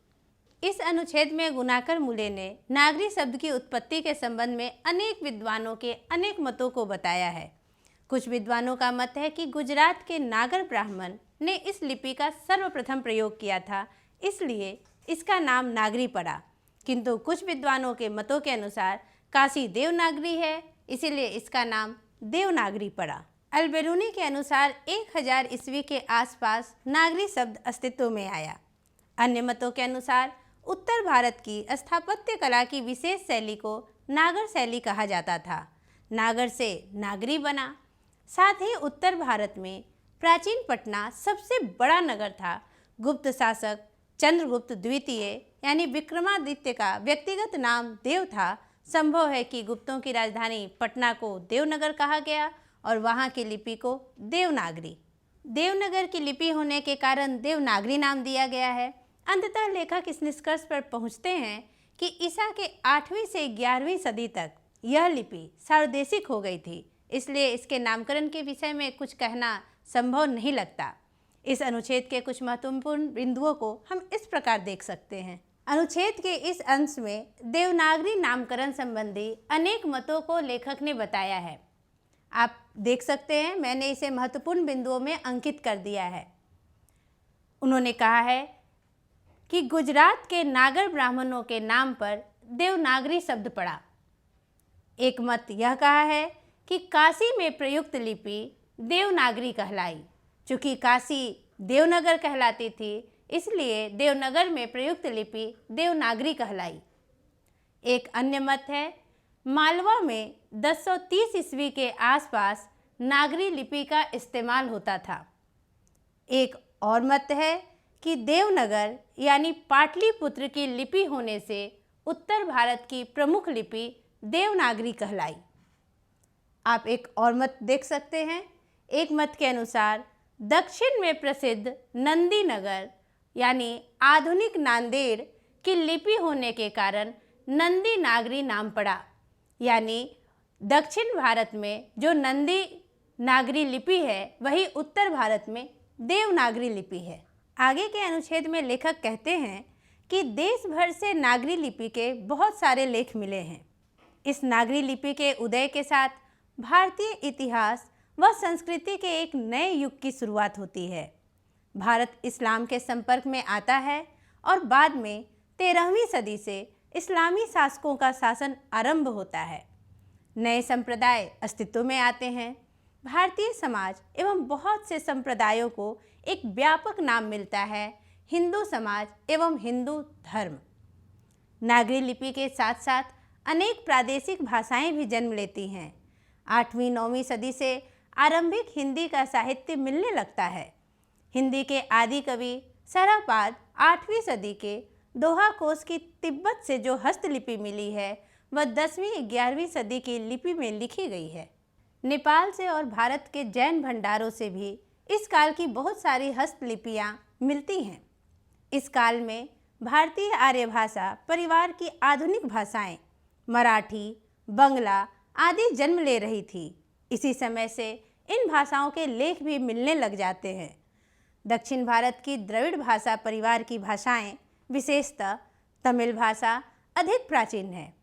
इस अनुच्छेद में गुनाकर मुले ने नागरी शब्द की उत्पत्ति के संबंध में अनेक विद्वानों के अनेक मतों को बताया है। कुछ विद्वानों का मत है कि गुजरात के नागर ब्राह्मण ने इस लिपि का सर्वप्रथम प्रयोग किया था, इसलिए इसका नाम नागरी पड़ा। किंतु कुछ विद्वानों के मतों के अनुसार काशी देवनागरी है, इसीलिए इसका नाम देवनागरी पड़ा। अलबेरूनी के अनुसार 1000 ईस्वी के आसपास नागरी शब्द अस्तित्व में आया। अन्य मतों के अनुसार उत्तर भारत की स्थापत्य कला की विशेष शैली को नागर शैली कहा जाता था। नागर से नागरी बना। साथ ही उत्तर भारत में प्राचीन पटना सबसे बड़ा नगर था। गुप्त शासक चंद्रगुप्त द्वितीय यानी विक्रमादित्य का व्यक्तिगत नाम देव था। संभव है कि गुप्तों की राजधानी पटना को देवनगर कहा गया और वहाँ की लिपि को देवनागरी। देवनगर की लिपि होने के कारण देवनागरी नाम दिया गया है। अंततः लेखक इस निष्कर्ष पर पहुँचते हैं कि ईसा के 8वीं से 11वीं सदी तक यह लिपि सार्वदेशिक हो गई थी, इसलिए इसके नामकरण के विषय में कुछ कहना संभव नहीं लगता। इस अनुच्छेद के कुछ महत्वपूर्ण बिंदुओं को हम इस प्रकार देख सकते हैं। अनुच्छेद के इस अंश में देवनागरी नामकरण संबंधी अनेक मतों को लेखक ने बताया है। आप देख सकते हैं, मैंने इसे महत्वपूर्ण बिंदुओं में अंकित कर दिया है। उन्होंने कहा है कि गुजरात के नागर ब्राह्मणों के नाम पर देवनागरी शब्द पड़ा। एक मत यह कहा है कि काशी में प्रयुक्त लिपि देवनागरी कहलाई। चूँकि काशी देवनगर कहलाती थी, इसलिए देवनगर में प्रयुक्त लिपि देवनागरी कहलाई। एक अन्य मत है मालवा में 1030 ईस्वी के आसपास नागरी लिपि का इस्तेमाल होता था। एक और मत है कि देवनगर यानी पाटलिपुत्र की लिपि होने से उत्तर भारत की प्रमुख लिपि देवनागरी कहलाई। आप एक और मत देख सकते हैं। एक मत के अनुसार दक्षिण में प्रसिद्ध नंदी नगर यानी आधुनिक नांदेड़ की लिपि होने के कारण नंदी नागरी नाम पड़ा। यानी दक्षिण भारत में जो नंदी नागरी लिपि है वही उत्तर भारत में देवनागरी लिपि है। आगे के अनुच्छेद में लेखक कहते हैं कि देश भर से नागरी लिपि के बहुत सारे लेख मिले हैं। इस नागरी लिपि के उदय के साथ भारतीय इतिहास व संस्कृति के एक नए युग की शुरुआत होती है। भारत इस्लाम के संपर्क में आता है और बाद में 13वीं सदी से इस्लामी शासकों का शासन आरंभ होता है। नए संप्रदाय अस्तित्व में आते हैं। भारतीय समाज एवं बहुत से संप्रदायों को एक व्यापक नाम मिलता है, हिंदू समाज एवं हिंदू धर्म। नागरी लिपि के साथ साथ अनेक प्रादेशिक भाषाएं भी जन्म लेती हैं। 8वीं-9वीं सदी से आरंभिक हिंदी का साहित्य मिलने लगता है। हिंदी के आदि कवि सरापाद 8वीं सदी के दोहा कोश की तिब्बत से जो हस्तलिपि मिली है वह 10वीं-11वीं सदी की लिपि में लिखी गई है। नेपाल से और भारत के जैन भंडारों से भी इस काल की बहुत सारी हस्तलिपियाँ मिलती हैं। इस काल में भारतीय आर्य भाषा परिवार की आधुनिक भाषाएं मराठी, बंगला आदि जन्म ले रही थी। इसी समय से इन भाषाओं के लेख भी मिलने लग जाते हैं। दक्षिण भारत की द्रविड़ भाषा परिवार की भाषाएं, विशेषतः तमिल भाषा अधिक प्राचीन है,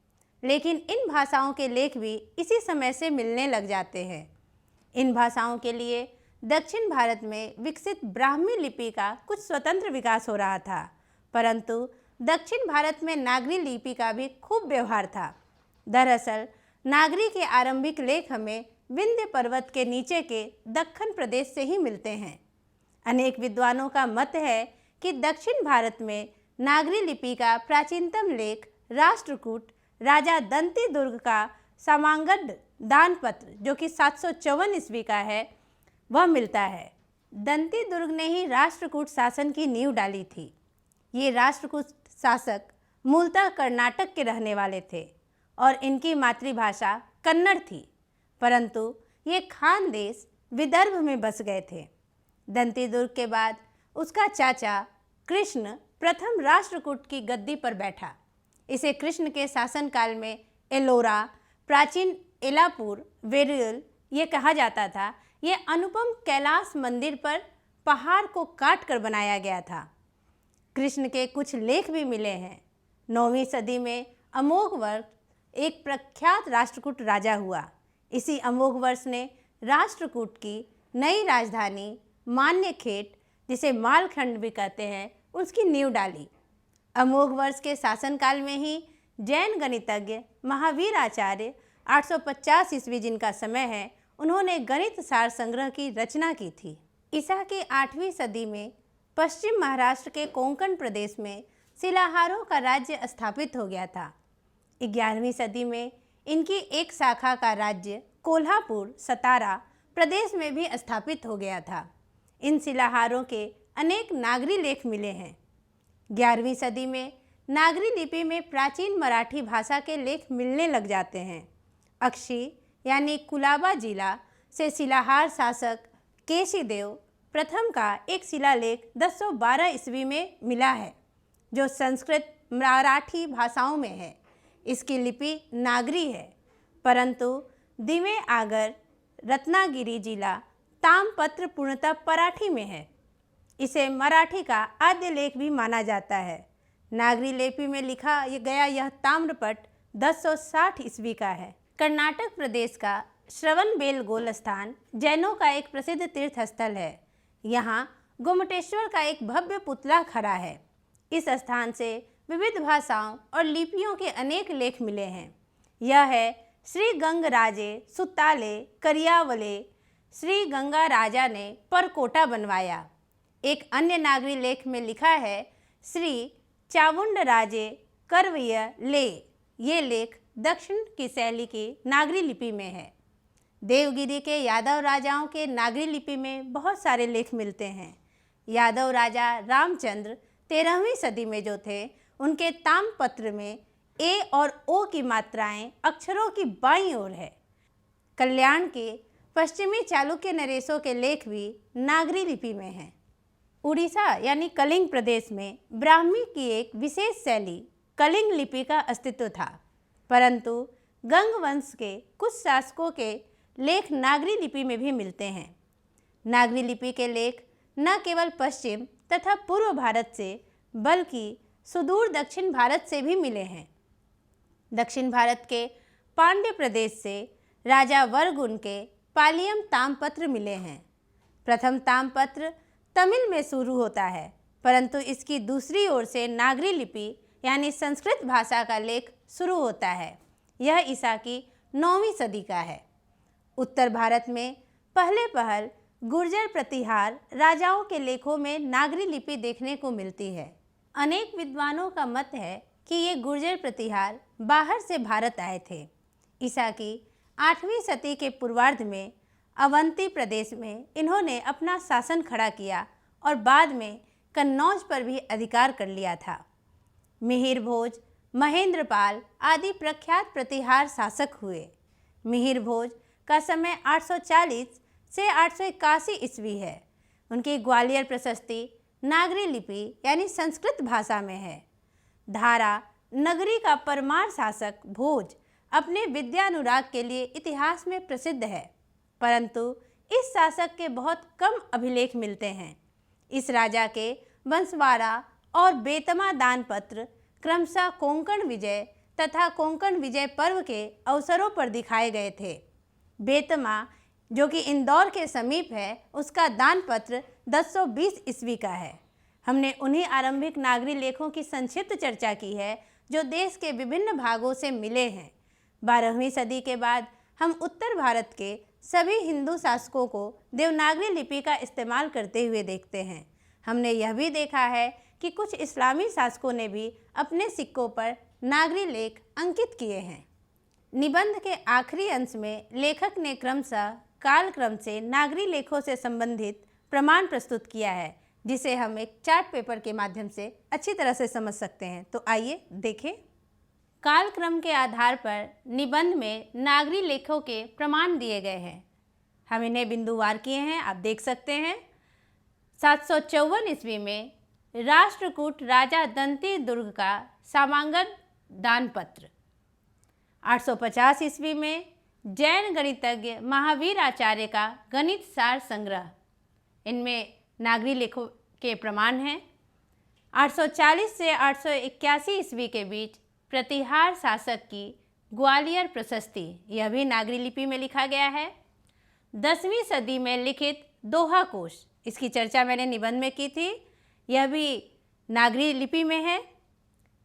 लेकिन इन भाषाओं के लेख भी इसी समय से मिलने लग जाते हैं। इन भाषाओं के लिए दक्षिण भारत में विकसित ब्राह्मी लिपि का कुछ स्वतंत्र विकास हो रहा था, परंतु दक्षिण भारत में नागरी लिपि का भी खूब व्यवहार था। दरअसल नागरी के आरंभिक लेख हमें विंध्य पर्वत के नीचे के दक्खन प्रदेश से ही मिलते हैं। अनेक विद्वानों का मत है कि दक्षिण भारत में नागरी लिपि का प्राचीनतम लेख राष्ट्रकूट राजा दंती दुर्ग का समांगड दानपत्र जो कि 754 ईस्वी का है वह मिलता है। दंती दुर्ग ने ही राष्ट्रकूट शासन की नींव डाली थी। ये राष्ट्रकूट शासक मूलतः कर्नाटक के रहने वाले थे और इनकी मातृभाषा कन्नड़ थी, परंतु ये खान देश विदर्भ में बस गए थे। दंती दुर्ग के बाद उसका चाचा कृष्ण प्रथम राष्ट्रकूट की गद्दी पर बैठा। इसे कृष्ण के शासनकाल में एलोरा, प्राचीन एलापुर, वेरुल ये कहा जाता था। ये अनुपम कैलाश मंदिर पर पहाड़ को काट कर बनाया गया था। कृष्ण के कुछ लेख भी मिले हैं। 9वीं सदी में अमोघवर्ष एक प्रख्यात राष्ट्रकूट राजा हुआ। इसी अमोघवर्ष ने राष्ट्रकूट की नई राजधानी मान्यखेट, जिसे मालखंड भी कहते हैं, उसकी नींव डाली। अमोघवर्ष के शासनकाल में ही जैन गणितज्ञ महावीर आचार्य 850 ईस्वी जिनका समय है, उन्होंने गणित सार संग्रह की रचना की थी। ईसा की 8वीं सदी में पश्चिम महाराष्ट्र के कोंकण प्रदेश में शिलाहारों का राज्य स्थापित हो गया था। 11वीं सदी में इनकी एक शाखा का राज्य कोल्हापुर सतारा प्रदेश में भी स्थापित हो गया था। इन शिलाहारों के अनेक नागरी लेख मिले हैं। 11वीं सदी में नागरी लिपि में प्राचीन मराठी भाषा के लेख मिलने लग जाते हैं। अक्षी यानी कुलाबा जिला से शिलाहार शासक केशीदेव प्रथम का एक शिलालेख 1012 ईस्वी में मिला है, जो संस्कृत मराठी भाषाओं में है। इसकी लिपि नागरी है, परंतु दिवे आगर रत्नागिरी जिला तामपत्र पूर्णतः मराठी में है। इसे मराठी का आद्य लेख भी माना जाता है। नागरी लिपि में लिखा गया यह ताम्रपट 1060 ईस्वी का है। कर्नाटक प्रदेश का श्रवणबेलगोल स्थान जैनों का एक प्रसिद्ध तीर्थ स्थल है। यहाँ गोमटेश्वर का एक भव्य पुतला खड़ा है। इस स्थान से विविध भाषाओं और लिपियों के अनेक लेख मिले हैं। यह है श्री गंगराजे सुताले करियावले, श्री गंगा राजा ने परकोटा बनवाया। एक अन्य नागरी लेख में लिखा है श्री चावुंडराजे करवय ले। ये लेख दक्षिण की शैली की नागरी लिपि में है। देवगिरी के यादव राजाओं के नागरी लिपि में बहुत सारे लेख मिलते हैं। यादव राजा रामचंद्र 13वीं सदी में जो थे, उनके ताम्रपत्र में ए और ओ की मात्राएं अक्षरों की बाईं ओर है। कल्याण के पश्चिमी चालुक्य नरेशों के लेख भी नागरी लिपि में हैं। उड़ीसा यानी कलिंग प्रदेश में ब्राह्मी की एक विशेष शैली कलिंग लिपि का अस्तित्व था, परंतु गंग वंश के कुछ शासकों के लेख नागरी लिपि में भी मिलते हैं। नागरी लिपि के लेख न केवल पश्चिम तथा पूर्व भारत से, बल्कि सुदूर दक्षिण भारत से भी मिले हैं। दक्षिण भारत के पांड्य प्रदेश से राजा वर्गुन के पालियम ताम्रपत्र मिले हैं। प्रथम ताम्रपत्र तमिल में शुरू होता है, परंतु इसकी दूसरी ओर से नागरी लिपि यानी संस्कृत भाषा का लेख शुरू होता है। यह ईसा की 9वीं सदी का है। उत्तर भारत में पहल गुर्जर प्रतिहार राजाओं के लेखों में नागरी लिपि देखने को मिलती है। अनेक विद्वानों का मत है कि ये गुर्जर प्रतिहार बाहर से भारत आए थे। ईसा की 8वीं सदी के पूर्वार्ध में अवंती प्रदेश में इन्होंने अपना शासन खड़ा किया और बाद में कन्नौज पर भी अधिकार कर लिया था। मिहिर भोज, महेंद्रपाल आदि प्रख्यात प्रतिहार शासक हुए। मिहिर भोज का समय 840 से 881 ईस्वी है। उनकी ग्वालियर प्रशस्ति नागरी लिपि यानी संस्कृत भाषा में है। धारा नगरी का परमार शासक भोज अपने विद्यानुराग के लिए इतिहास में प्रसिद्ध है, परंतु इस शासक के बहुत कम अभिलेख मिलते हैं। इस राजा के बंसवाड़ा और बेतमा दानपत्र क्रमशः कोंकण विजय तथा कोंकण विजय पर्व के अवसरों पर दिखाए गए थे। बेतमा, जो कि इंदौर के समीप है, उसका दानपत्र 1020 ईस्वी का है। हमने उन्हीं आरंभिक नागरी लेखों की संक्षिप्त चर्चा की है जो देश के विभिन्न भागों से मिले हैं। 12वीं सदी के बाद हम उत्तर भारत के सभी हिंदू शासकों को देवनागरी लिपि का इस्तेमाल करते हुए देखते हैं। हमने यह भी देखा है कि कुछ इस्लामी शासकों ने भी अपने सिक्कों पर नागरी लेख अंकित किए हैं। निबंध के आखिरी अंश में लेखक ने क्रमशः कालक्रम से नागरी लेखों से संबंधित प्रमाण प्रस्तुत किया है, जिसे हम एक चार्ट पेपर के माध्यम से अच्छी तरह से समझ सकते हैं। तो आइए देखें। कालक्रम के आधार पर निबंध में नागरी लेखों के प्रमाण दिए गए हैं। हम इन्हें बिंदुवार किए हैं, आप देख सकते हैं। 754 ईस्वी में राष्ट्रकूट राजा दंती दुर्ग का सामांगन दानपत्र। 850 ईस्वी में जैन गणितज्ञ महावीर आचार्य का गणित सार संग्रह। इनमें नागरी लेखों के प्रमाण हैं। 840 से 881 ईस्वी के बीच प्रतिहार शासक की ग्वालियर प्रशस्ति, यह भी नागरी लिपि में लिखा गया है। 10वीं सदी में लिखित दोहा कोश, इसकी चर्चा मैंने निबंध में की थी, यह भी नागरी लिपि में है।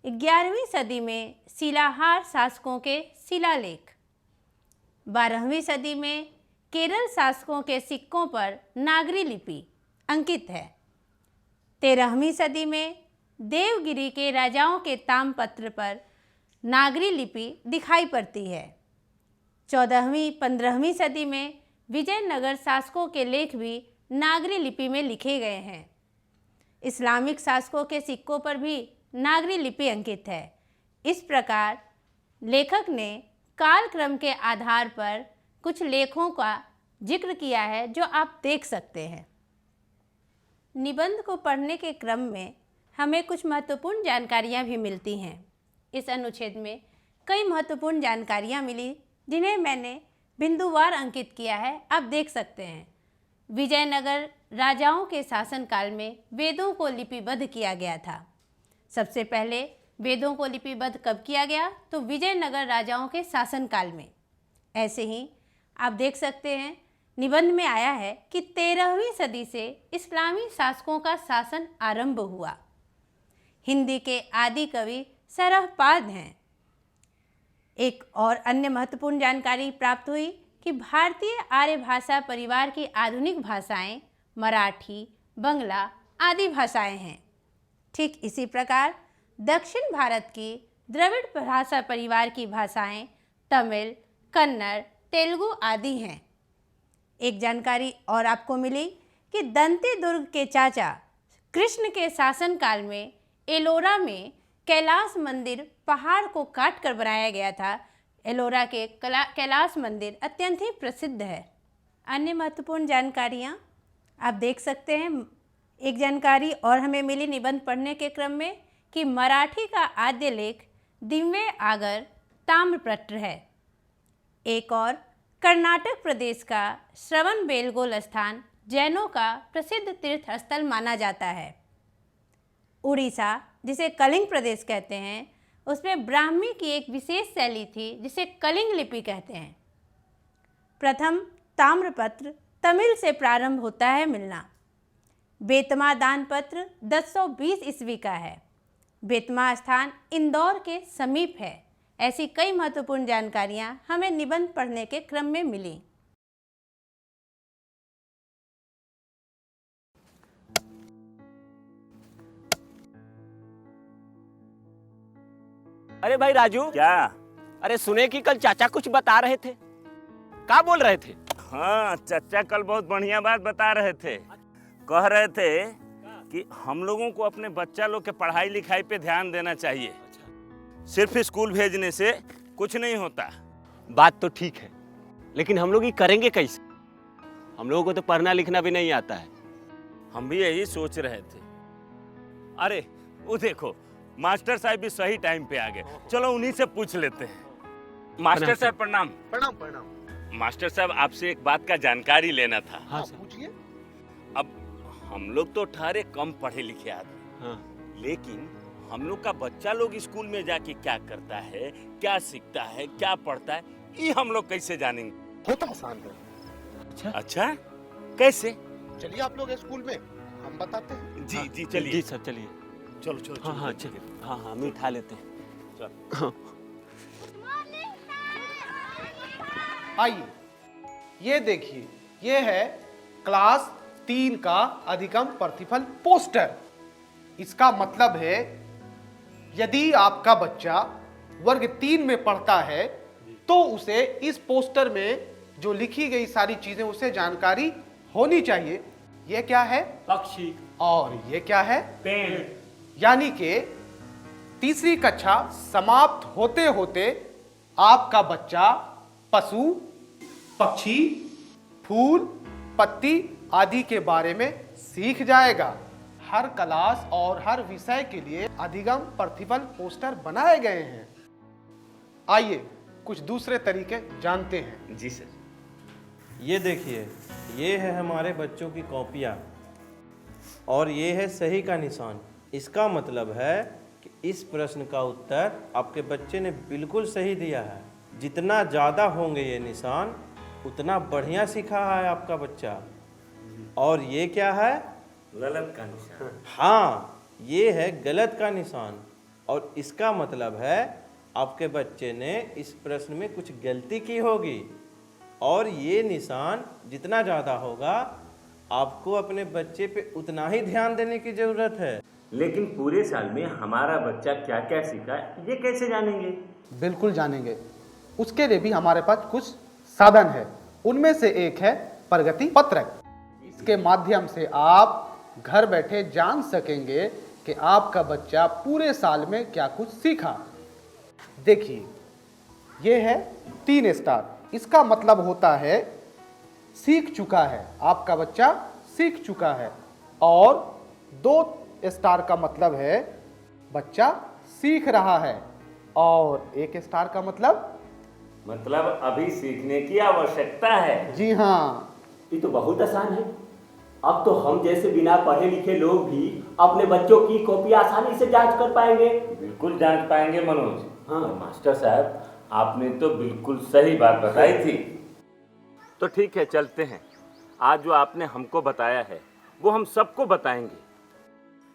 11वीं सदी में शिलाहार शासकों के शिलालेख। 12वीं सदी में केरल शासकों के सिक्कों पर नागरी लिपि अंकित है। 13वीं सदी में देवगिरी के राजाओं के तामपत्र पर नागरी लिपि दिखाई पड़ती है। 14वीं-15वीं सदी में विजयनगर शासकों के लेख भी नागरी लिपि में लिखे गए हैं। इस्लामिक शासकों के सिक्कों पर भी नागरी लिपि अंकित है। इस प्रकार लेखक ने कालक्रम के आधार पर कुछ लेखों का जिक्र किया है जो आप देख सकते हैं। निबंध को पढ़ने के क्रम में हमें कुछ महत्वपूर्ण जानकारियाँ भी मिलती हैं। इस अनुच्छेद में कई महत्वपूर्ण जानकारियाँ मिली जिन्हें मैंने बिंदुवार अंकित किया है, आप देख सकते हैं। विजयनगर राजाओं के शासनकाल में वेदों को लिपिबद्ध किया गया था। सबसे पहले वेदों को लिपिबद्ध कब किया गया? तो विजयनगर राजाओं के शासनकाल में। ऐसे ही आप देख सकते हैं निबंध में आया है कि 13वीं सदी से इस्लामी शासकों का शासन आरंभ हुआ। हिंदी के आदि कवि सरहपाद हैं। एक और अन्य महत्वपूर्ण जानकारी प्राप्त हुई कि भारतीय आर्य भाषा परिवार की आधुनिक भाषाएं मराठी, बंगला आदि भाषाएं हैं। ठीक इसी प्रकार दक्षिण भारत की द्रविड़ भाषा परिवार की भाषाएं तमिल, कन्नड़, तेलुगु आदि हैं। एक जानकारी और आपको मिली कि दंती दुर्ग के चाचा कृष्ण के शासनकाल में एलोरा में कैलाश मंदिर पहाड़ को काट कर बनाया गया था। एलोरा के कैलाश मंदिर अत्यंत ही प्रसिद्ध है। अन्य महत्वपूर्ण जानकारियाँ आप देख सकते हैं। एक जानकारी और हमें मिली निबंध पढ़ने के क्रम में कि मराठी का आद्य लेख दिव्य आगर ताम्रपत्र है। एक और कर्नाटक प्रदेश का श्रवण बेलगोल स्थान जैनों का प्रसिद्ध तीर्थ स्थल माना जाता है। उड़ीसा, जिसे कलिंग प्रदेश कहते हैं, उसमें ब्राह्मी की एक विशेष शैली थी जिसे कलिंग लिपि कहते हैं। प्रथम ताम्रपत्र तमिल से प्रारंभ होता है मिलना। बेतमा दानपत्र 1020 ईस्वी का है। बेतमा स्थान इंदौर के समीप है। ऐसी कई महत्वपूर्ण जानकारियां हमें निबंध पढ़ने के क्रम में मिली। अरे भाई राजू, क्या? अरे सुने कि कल चाचा कुछ बता रहे थे, क्या बोल रहे थे? हाँ, चाचा कल बहुत बढ़िया बात बता रहे थे। कह रहे थे कि हम लोगों को अपने बच्चा लोग के पढ़ाई लिखाई पे ध्यान देना चाहिए। सिर्फ स्कूल भेजने से कुछ नहीं होता। बात तो ठीक है, लेकिन हम लोग ये करेंगे कैसे? हम लोगों को तो पढ़ना लिखना भी नहीं आता है। हम भी यही सोच रहे थे। अरे वो देखो, मास्टर साहब भी सही टाइम पे आ गए। चलो उन्हीं से पूछ लेते हैं। मास्टर साहब प्रणाम। प्रणाम प्रणाम। मास्टर साहब, आपसे एक बात का जानकारी लेना था। हाँ पूछिए। अब हम लोग तो ठहरे कम पढ़े लिखे आदमी, हाँ। लेकिन हम लोग का बच्चा लोग स्कूल में जाके क्या करता है, क्या सीखता है, क्या पढ़ता है, ये हम लोग कैसे जानेंगे? बहुत आसान है। अच्छा, कैसे? चलिए आप लोग स्कूल में, हम बताते हैं। जी जी, जी चलिए। सर, चलिए। चलो चलो। हाँ हाँ चलिए। हाँ हाँ, हम उठा लेते हैं। चलो। आइए, ये देखिए, ये है क्लास 3 का अधिगम प्रतिफल पोस्टर। इसका मतलब है यदि आपका बच्चा वर्ग 3 में पढ़ता है तो उसे इस पोस्टर में जो लिखी गई सारी चीजें उसे जानकारी होनी चाहिए। ये क्या है? पक्षी। और ये क्या है? पेड़। यानी कि तीसरी कक्षा समाप्त होते होते आपका बच्चा पशु, पक्षी, फूल, पत्ती आदि के बारे में सीख जाएगा। हर क्लास और हर विषय के लिए अधिगम प्रतिफल पोस्टर बनाए गए हैं। आइए कुछ दूसरे तरीके जानते हैं। जी सर। ये देखिए, ये है हमारे बच्चों की कॉपियाँ और ये है सही का निशान। इसका मतलब है कि इस प्रश्न का उत्तर आपके बच्चे ने बिल्कुल सही दिया है। जितना ज़्यादा होंगे ये निशान उतना बढ़िया सीखा है आपका बच्चा। और ये क्या है? गलत का निशान। हाँ, ये है गलत का निशान। और इसका मतलब है आपके बच्चे ने इस प्रश्न में कुछ गलती की होगी। और ये निशान जितना ज़्यादा होगा आपको अपने बच्चे पे उतना ही ध्यान देने की ज़रूरत है। लेकिन पूरे साल में हमारा बच्चा क्या क्या सीखा ये कैसे जानेंगे? बिल्कुल जानेंगे। उसके लिए भी हमारे पास कुछ साधन है। उनमें से एक है प्रगति पत्रक। इसके माध्यम से आप घर बैठे जान सकेंगे कि आपका बच्चा पूरे साल में क्या कुछ सीखा। देखिए, ये है 3 स्टार। इसका मतलब होता है सीख चुका है, आपका बच्चा सीख चुका है। और 2 स्टार का मतलब है बच्चा सीख रहा है। और 1 स्टार का मतलब अभी सीखने की आवश्यकता है। जी हाँ, ये तो बहुत आसान है। अब तो हम जैसे बिना पढ़े लिखे लोग भी अपने बच्चों की कॉपी आसानी से जांच कर पाएंगे। बिल्कुल जांच पाएंगे मनोज। हाँ मास्टर साहब, आपने तो बिल्कुल सही बात बताई थी। तो ठीक है, चलते हैं। आज जो आपने हमको बताया है वो हम सबको बताएंगे।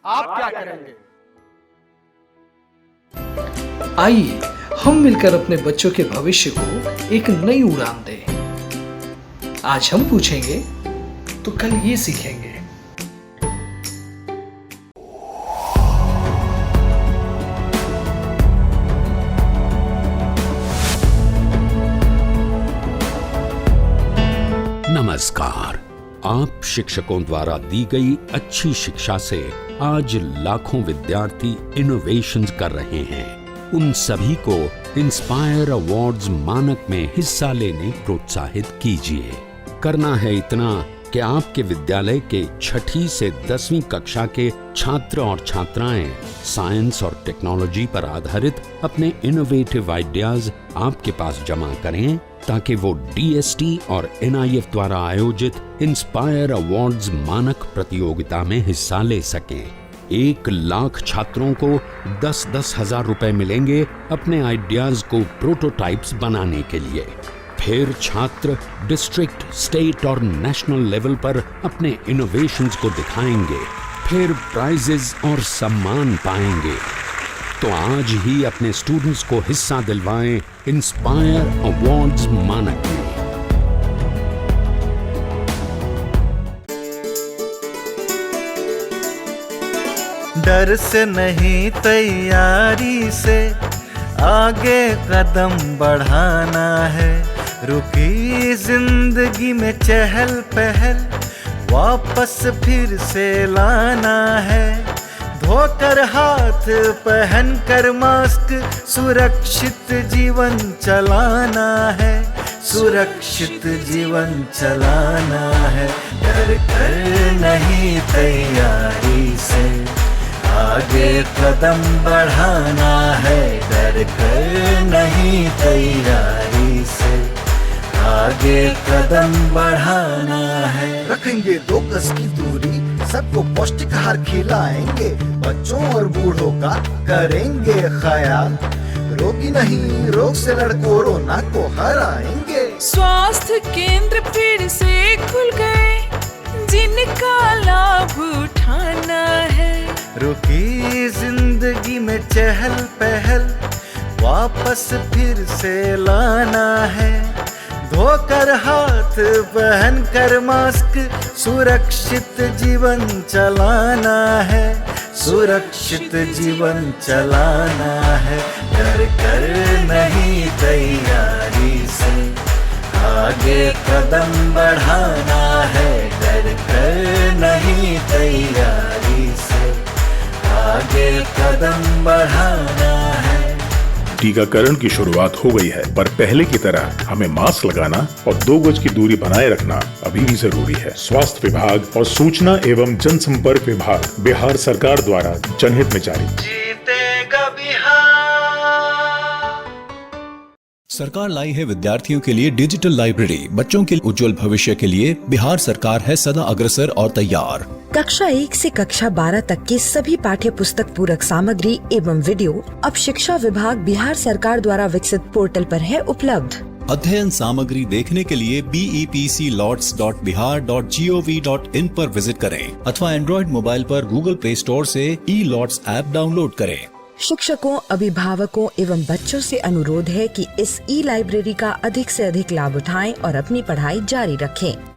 आप क्या करेंगे? आइए हम मिलकर अपने बच्चों के भविष्य को एक नई उड़ान दें। आज हम पूछेंगे तो कल ये सीखेंगे। नमस्कार। आप शिक्षकों द्वारा दी गई अच्छी शिक्षा से आज लाखों विद्यार्थी इनोवेशंस कर रहे हैं। उन सभी को इंस्पायर अवार्ड्स मानक में हिस्सा लेने प्रोत्साहित कीजिए। करना है इतना कि आपके विद्यालय के 6ठी से 10वीं कक्षा के छात्र और छात्राएं साइंस और टेक्नोलॉजी पर आधारित अपने इनोवेटिव आइडियाज आपके पास जमा करें ताकि वो DST और NIF द्वारा आयोजित इंस्पायर अवार्ड्स मानक प्रतियोगिता में हिस्सा ले सकें। 1 लाख छात्रों को 10-10 हजार रुपए मिलेंगे अपने आइडियाज को प्रोटोटाइप्स बनाने के लिए। फिर छात्र डिस्ट्रिक्ट, स्टेट और नेशनल लेवल पर अपने इनोवेशंस को दिखाएंगे। फिर प्राइजेस और सम्मान पाएंगे। तो आज ही अपने स्टूडेंट्स को हिस्सा दिलवाएं इंस्पायर अवार्ड्स मानक में। डर से नहीं, तैयारी से आगे कदम बढ़ाना है। रुकी जिंदगी में चहल पहल वापस फिर से लाना है। धोकर हाथ पहन कर मास्क सुरक्षित जीवन चलाना है। सुरक्षित जीवन चलाना है। डर कर नहीं, तैयारी से आगे कदम बढ़ाना है। डर कर नहीं, तैयारी से आगे कदम बढ़ाना है। रखेंगे 2 गज की दूरी, सबको पौष्टिक आहार खिलाएंगे। बच्चों और बूढ़ों का करेंगे ख्याल। रोगी नहीं, रोग से लड़ कोरोना को हराएंगे। स्वास्थ्य केंद्र फिर से खुल गए, जिनका लाभ उठाना है। रुकी जिंदगी में चहल पहल वापस फिर से लाना है। धोकर हाथ पहन कर मास्क सुरक्षित जीवन चलाना है। सुरक्षित जीवन चलाना है। डर कर नहीं, तैयारी से आगे कदम बढ़ाना है। डर कर नहीं, तैयारी से आगे कदम बढ़ाना है। टीकाकरण की शुरुआत हो गई है, पर पहले की तरह हमें मास्क लगाना और 2 गज की दूरी बनाए रखना अभी भी जरूरी है। स्वास्थ्य विभाग और सूचना एवं जनसंपर्क विभाग बिहार सरकार द्वारा जनहित में जारी। जीतेगा बिहार। सरकार लाई है विद्यार्थियों के लिए डिजिटल लाइब्रेरी। बच्चों के उज्जवल भविष्य के लिए बिहार सरकार है सदा अग्रसर और तैयार। कक्षा 1 से कक्षा 12 तक के सभी पाठ्य पुस्तक पूरक सामग्री एवं वीडियो अब शिक्षा विभाग बिहार सरकार द्वारा विकसित पोर्टल पर है उपलब्ध। अध्ययन सामग्री देखने के लिए BEPCLOTS.bihar.gov.in पर विजिट करें अथवा एंड्रॉइड मोबाइल पर गूगल प्ले स्टोर से E-LOTS ऐप डाउनलोड करें। शिक्षकों, अभिभावकों एवं बच्चों से अनुरोध है कि इस ई लाइब्रेरी का अधिक से अधिक लाभ उठाएं और अपनी पढ़ाई जारी रखें।